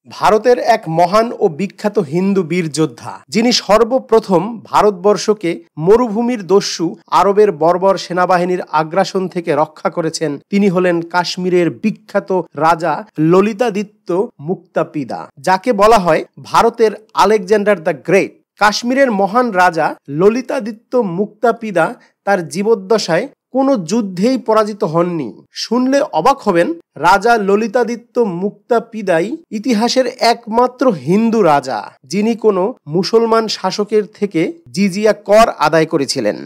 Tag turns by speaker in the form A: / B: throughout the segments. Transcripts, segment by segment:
A: ভারতের এক মহান ও বিখ্যাত হিন্দু বীর যোদ্ধা, যিনি সর্বপ্রথম ভারতবর্ষকে মরুভূমির দস্যু আরবের বর্বর সেনাবাহিনীর আগ্রাসন থেকে রক্ষা করেছেন, তিনি হলেন কাশ্মীরের বিখ্যাত রাজা ললিতাদিত্য মুক্তাপিদা, যাকে বলা হয় ভারতের আলেকজান্ডার দ্য গ্রেট। কাশ্মীরের মহান রাজা ললিতাদিত্য মুক্তাপিদা তার জীবদ্দশায় কোনো যুদ্ধেই পরাজিত হননি। শুনলে অবাক হবেন, রাজা ললিতাদিত্য মুক্তাপিদাই ইতিহাসের একমাত্র হিন্দু রাজা, যিনি কোনো মুসলমান শাসকের থেকে জিজিয়া কর আদায় করেছিলেন।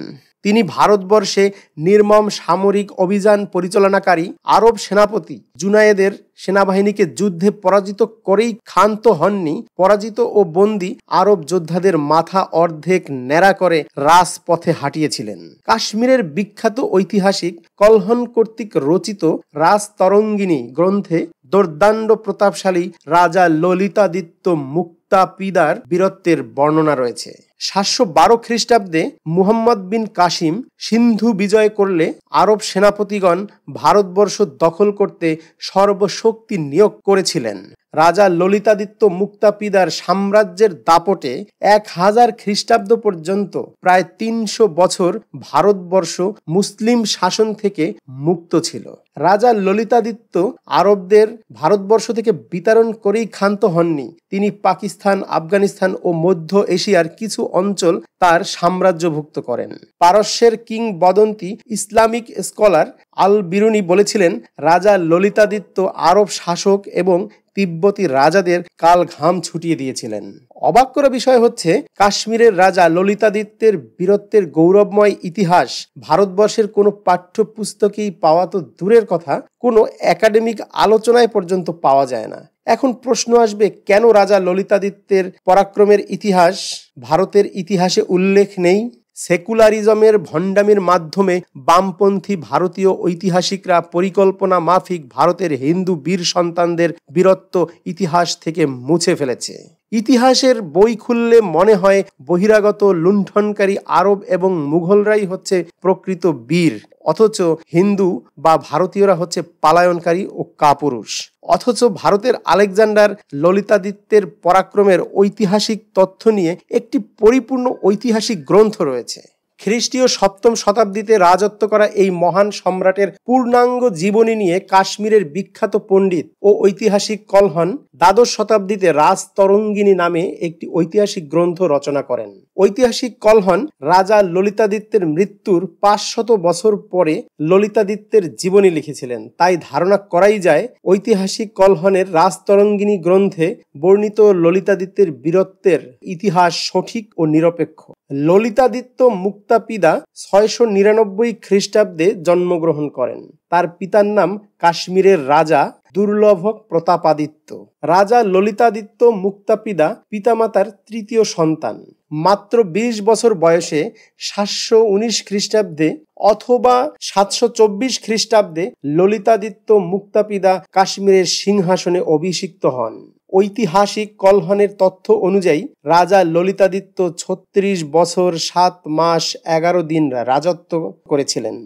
A: তিনি ভারতবর্ষে নির্মম সামরিক অভিযান পরিচালনাকারী আরব সেনাপতি জুনায়েদের সেনাবাহিনীকে যুদ্ধে পরাজিত করেই ক্ষান্ত হননি, পরাজিত ও বন্দী আরব যোদ্ধাদের মাথা অর্ধেক ন্যাড়া করে রাজপথে হাঁটিয়েছিলেন। কাশ্মীরের বিখ্যাত ঐতিহাসিক কলহন কর্তৃক রচিত রাজতরঙ্গিনী গ্রন্থে দুর্দান্ত প্রতাপশালী রাজা ললিতাদিত্য মুক্তাপিদার বীরত্বের বর্ণনা রয়েছে। 712 খ্রিস্টাব্দে মুহাম্মদ বিন কাসিম সিন্ধু বিজয় করলে আরব সেনাপতিগণ ভারতবর্ষ দখল করতে সর্বশক্তি নিয়োগ করেছিলেন। রাজা ললিতাদিত্য মুক্তাপিদার সাম্রাজ্যের দাপটে 1000 খ্রিস্টাব্দ পর্যন্ত প্রায় 300 বছর ভারতবর্ষ মুসলিম শাসন থেকে মুক্ত ছিল। রাজা ললিতাদিত্য আরবদের ভারতবর্ষ থেকে বিতাড়ন করেই ক্ষান্ত হননি। তিনি পাকিস্তান, আফগানিস্তান ও মধ্য এশিয়ার কিছু অঞ্চল তার সাম্রাজ্যভুক্ত করেন। পারস্যের কিংবদন্তি ইসলামিক স্কলার আল বিরুনি বলেছিলেন, রাজা ললিতাদিত্য আরব শাসক এবং তিব্বতী রাজাদের কাল ঘাম ছুটিয়ে দিয়েছিলেন। অবাক করা বিষয় হচ্ছে, কাশ্মীরের রাজা ললিতাদিত্যের বীরত্বের গৌরবময় ইতিহাস ভারতবর্ষের কোনো পাঠ্যপুস্তকেই পাওয়া তো দূরের কথা, কোনো একাডেমিক আলোচনায় পর্যন্ত পাওয়া যায় না। এখন প্রশ্ন আসবে, কেন রাজা ললিতাদিত্যের পরাক্রমের ইতিহাস ভারতের ইতিহাসে উল্লেখ নেই? সেকুলারিজমের ভণ্ডামির মাধ্যমে বামপন্থী ভারতীয় ঐতিহাসিকরা পরিকল্পনা মাফিক ভারতের হিন্দু বীর সন্তানদের বীরত্ব ইতিহাস থেকে মুছে ফেলেছে। ইতিহাসের বই খুললে মনে হয় বহিরাগত লুণ্ঠনকারী আরব এবং মুঘলরাই হচ্ছে প্রকৃত বীর, অথচ হিন্দু বা ভারতীয়রা হচ্ছে পালায়নকারী ও কাপুরুষ। অথচ ভারতের আলেকজান্ডার ললিতাদিত্যের পরাক্রমের ঐতিহাসিক তথ্য নিয়ে একটি পরিপূর্ণ ঐতিহাসিক গ্রন্থ রয়েছে। খ্রিস্টীয় 7ম শতাব্দীতে রাজত্ব করা এই মহান সম্রাটের পূর্ণাঙ্গ জীবনী নিয়ে কাশ্মীরের বিখ্যাত পণ্ডিত ও ঐতিহাসিক কলহন 12শ শতাব্দীতে রাজতরঙ্গিনী নামে একটি ঐতিহাসিক গ্রন্থ রচনা করেন। ঐতিহাসিক কলহন রাজা ললিতাদিত্যের মৃত্যুর 500 বছর পরে ললিতাদিত্যের জীবনী লিখেছিলেন, তাই ধারণা করাই যায় ঐতিহাসিক কলহনের রাজতরঙ্গিনী গ্রন্থে বর্ণিত ললিতাদিত্যের বীরত্বের ইতিহাস সঠিক ও নিরপেক্ষ। ললিতাদিত্য মুক্তাপিদা 699 খ্রিস্টাব্দে জন্মগ্রহণ করেন। তার পিতার নাম কাশ্মীরের রাজা দুর্লভ প্রতাপাদিত্য। রাজা ললিতাদিত্য মুক্তাপিদা পিতামাতার তৃতীয় সন্তান। মাত্র 20 বছর বয়সে 719 খ্রিস্টাব্দে অথবা 724 খ্রিস্টাব্দে ললিতাদিত্য মুক্তাপিদা কাশ্মীরের সিংহাসনে অভিষিক্ত হন। ঐতিহাসিক কলহনের তথ্য অনুযায়ী রাজা ললিতাদিত্য 36 বছর 7 মাস 11 দিন রাজত্ব করেছিলেন।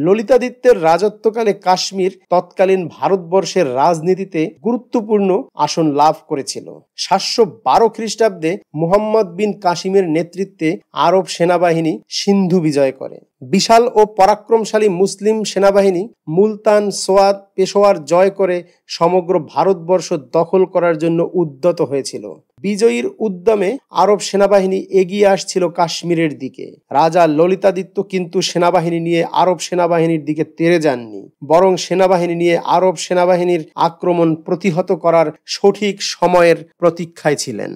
A: ললিতাদিত্যের রাজত্বকালে কাশ্মীর তৎকালীন ভারতবর্ষের রাজনীতিতে গুরুত্বপূর্ণ আসন লাভ করেছিল। 712 খ্রিস্টাব্দে মুহাম্মদ বিন কাসিমের নেতৃত্বে আরব সেনাবাহিনী সিন্ধু বিজয় করে। বিশাল ও পরাক্রমশালী মুসলিম সেনাবাহিনী মুলতান, সোয়াত, পেশোয়ার জয় করে সমগ্র ভারতবর্ষ দখল করার জন্য উদ্যত হয়েছিল। বিজয়ীর উদ্যমে আরব সেনাবাহিনী এগিয়ে আসছিল কাশ্মীরের দিকে। রাজা ললিতাদিত্য কিন্তু সেনাবাহিনী নিয়ে আরব সেনাবাহিনীর দিকে তেড়ে যাননি, বরং সেনাবাহিনী নিয়ে আরব সেনাবাহিনীর আক্রমণ প্রতিহত করার সঠিক সময়ের প্রতীক্ষায় ছিলেন।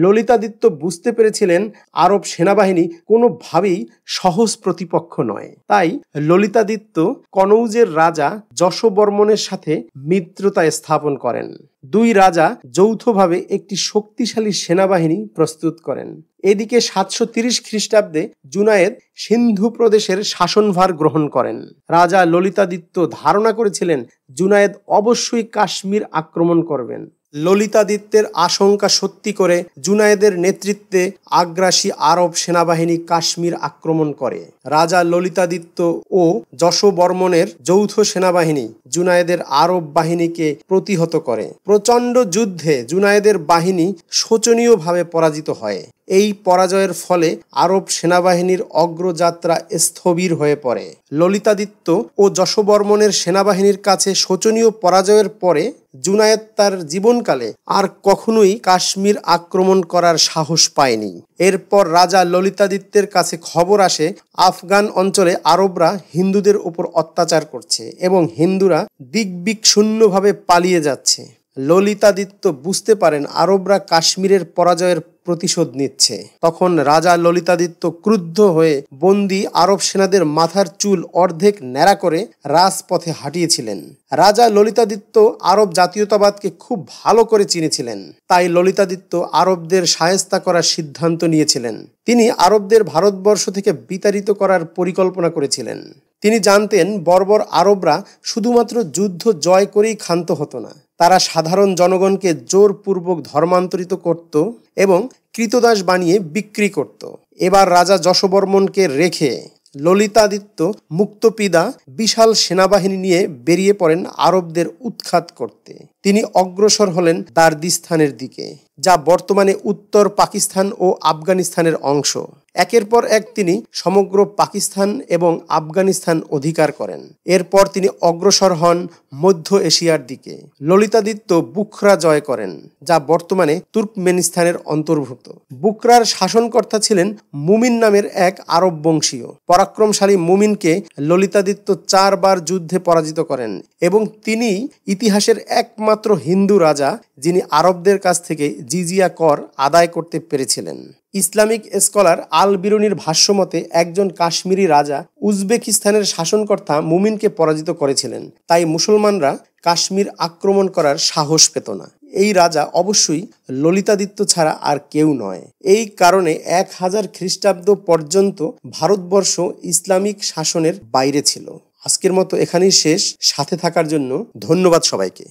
A: ললিতাদিত্য বুঝতে পেরেছিলেন আরব সেনাবাহিনী কোনোভাবেই সহজ প্রতিপক্ষ নয়। তাই ললিতাদিত্য কনৌজের রাজা যশোবর্মনের সাথে মিত্রতা স্থাপন করেন। দুই রাজা যৌথভাবে একটি শক্তিশালী সেনাবাহিনী প্রস্তুত করেন। এদিকে 730 খ্রিস্টাব্দে জুনায়েদ সিন্ধু প্রদেশের শাসনভার গ্রহণ করেন। রাজা ললিতাদিত্য ধারণা করেছিলেন জুনায়েদ অবশ্যই কাশ্মীর আক্রমণ করবেন। ললিতাদিত্যের আশঙ্কা সত্যি করে জুনায়েদের নেতৃত্বে আগ্রাসী আরব সেনাবাহিনী কাশ্মীর আক্রমণ করে। রাজা ললিতাদিত্য ও যশোবর্মনের যৌথ সেনাবাহিনী জুনায়েদের আরব বাহিনীকে প্রতিহত করে। প্রচণ্ড যুদ্ধে জুনায়েদের বাহিনী শোচনীয়ভাবে পরাজিত হয়। এই পরাজয়ের ফলে আরব সেনাবাহিনীর অগ্রযাত্রা স্থবির হয়ে পড়ে। ললিতাদিত্য ও যশোবর্মনের সেনাবাহিনীর কাছে শোচনীয় পরাজয়ের পরে জুনায়েদ তার জীবনকালে আর কখনোই কাশ্মীর আক্রমণ করার সাহস পায়নি। এরপর রাজা ললিতাদিত্যের কাছে খবর আসে আফগান অঞ্চলে আরবরা হিন্দুদের উপর অত্যাচার করছে এবং হিন্দুরা দিগ্বিক্ষুণ্ণভাবে পালিয়ে যাচ্ছে। ললিতাদিত্য বুঝতে পারেন আরবরা কাশ্মীরের পরাজয়ের প্রতিশোধ নিচ্ছে। তখন রাজা ললিতাদিত্য ক্রুদ্ধ হয়ে বন্দী আরব সেনাদের মাথার চুল অর্ধেক ন্যাড়া করে রাজপথে হাঁটিয়েছিলেন। রাজা ললিতাদিত্য আরব জাতীয়তাবাদকে খুব ভালো করে চিনেছিলেন, তাই ললিতাদিত্য আরবদের শায়েস্তা করার সিদ্ধান্ত নিয়েছিলেন। তিনি আরবদের ভারতবর্ষ থেকে বিতাড়িত করার পরিকল্পনা করেছিলেন। তিনি জানতেন বর্বর আরবরা শুধুমাত্র যুদ্ধ জয় করেই ক্ষান্ত হতো না, তারা সাধারণ জনগণকে জোরপূর্বক ধর্মান্তরিত করত এবং কৃতদাস বানিয়ে বিক্রি করত। এবার রাজা যশোবর্মনকে রেখে ললিতাদিত্য মুক্তপিদা বিশাল সেনাবাহিনী নিয়ে বেরিয়ে পড়েন আরবদের উৎখাত করতে। তিনি অগ্রসর হলেন দার্দিস্তানের দিকে, যা বর্তমানে উত্তর পাকিস্তান ও আফগানিস্তানের অংশ। একের পর এক তিনি সমগ্র পাকিস্তান এবং আফগানিস্তান অধিকার করেন। এরপর তিনি অগ্রসর হন মধ্য এশিয়ার দিকে। ললিতাদিত্য বুখরা জয় করেন, যা বর্তমানে তুর্কমেনিস্তানের অন্তর্ভুক্ত। বুখরার শাসনকর্তা ছিলেন মুমিন নামের এক আরব বংশীয়। পরাক্রমশালী মুমিনকে ললিতাদিত্য 4 বার যুদ্ধে পরাজিত করেন এবং তিনি ইতিহাসের একমাত্র হিন্দু রাজা যিনি আরবদের কাছ থেকে জিজিয়া কর আদায় করতে পেরেছিলেন। ইসলামিক স্কলার আল বিরুনির ভাষ্যমতে একজন কাশ্মীরি রাজা উজবেকিস্তানের শাসনকর্তা মুমিনকে পরাজিত করেছিলেন, তাই মুসলমানরা কাশ্মীর আক্রমণ করার সাহস পেত না। এই রাজা অবশ্যই ললিতাদিত্য ছাড়া আর কেউ নয়। এই কারণে 1000 খ্রিস্টাব্দ পর্যন্ত ভারতবর্ষ ইসলামিক শাসনের বাইরে ছিল। আজকের মতো এখানেই শেষ। সাথে থাকার জন্য ধন্যবাদ সবাইকে।